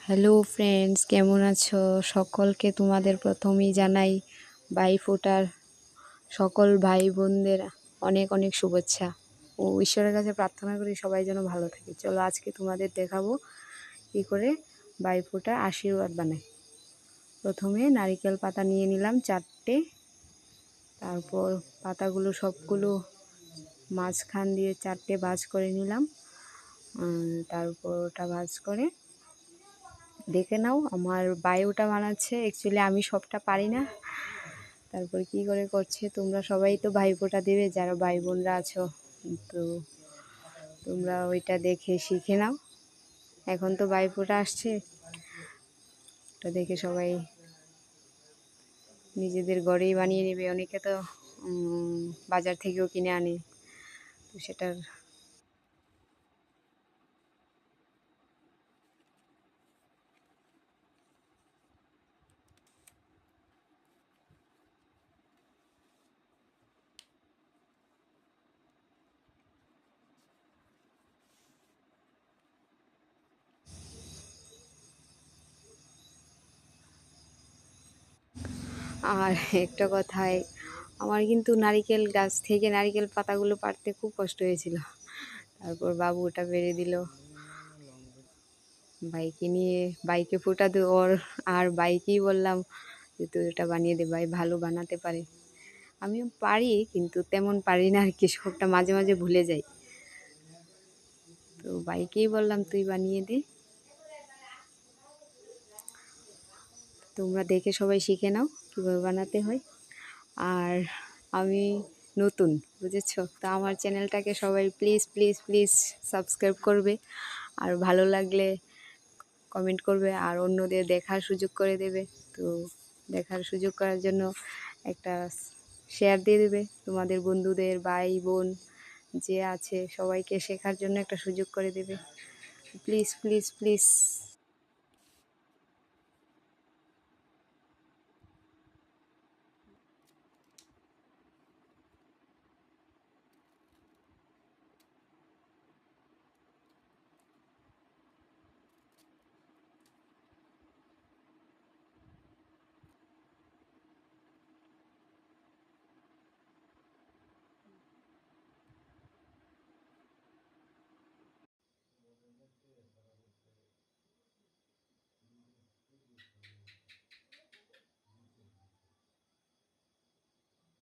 Hello friends, কেমন আছো? সকলকে তোমাদের প্রথমেই জানাই ভাইফোঁটার সকল ভাই বোনদের অনেক অনেক শুভেচ্ছা ও ঈশ্বরের কাছে প্রার্থনা করি সবাই যেন ভালো থাকে। চলো আজকে তোমাদের দেখাবো কী করে ভাইফোঁটার আশীর্বাদ বানাই। প্রথমে নারিকেল পাতা নিয়ে নিলাম 4টে, তারপর পাতাগুলো সবগুলো মাঝখান দিয়ে 4টে ভাঁজ করে নিলাম। তারপর ওটা ভাঁজ করে দেখে নাও, আমার বায়োটা বানাচ্ছে। অ্যাকচুয়ালি আমি সবটা পারি না। তারপর কি করে করছে, তোমরা সবাই তো ভাইফোঁটা দেবে, যারা ভাই বোনরা আছো, তো তোমরা ওইটা দেখে শিখে নাও। এখন তো ভাইফোঁটা আসছে, ওটা দেখে সবাই নিজেদের ঘরেই বানিয়ে নেবে। অনেকে তো বাজার থেকেও কিনে আনে, তো সেটার আর একটা কথায়, আমার কিন্তু নারিকেল গাছ থেকে নারিকেল পাতাগুলো পাড়তে খুব কষ্ট হয়েছিল। তারপর বাবু ওটা পেরে দিল, বাইকে নিয়ে বাইকে ফোঁটা ওর, আর বাইকেই বললাম যে তুই ওটা বানিয়ে দে, ভাই ভালো বানাতে পারে। আমিও পারি কিন্তু তেমন পারি না আর কি, সবটা মাঝে মাঝে ভুলে যাই। তো বাইকেই বললাম তুই বানিয়ে দে। তোমরা দেখে সবাই শিখে নাও কীভাবে বানাতে হয়। আর আমি নতুন, বুঝেছো তো, আমার চ্যানেলটাকে সবাই প্লিজ প্লিজ প্লিজ সাবস্ক্রাইব করবে, আর ভালো লাগলে কমেন্ট করবে, আর অন্যদের দেখার সুযোগ করে দেবে। তো দেখার সুযোগ করার জন্য একটা শেয়ার দিয়ে দেবে তোমাদের বন্ধুদের, ভাই বোন যে আছে সবাইকে শেখার জন্য একটা সুযোগ করে দেবে। Please please please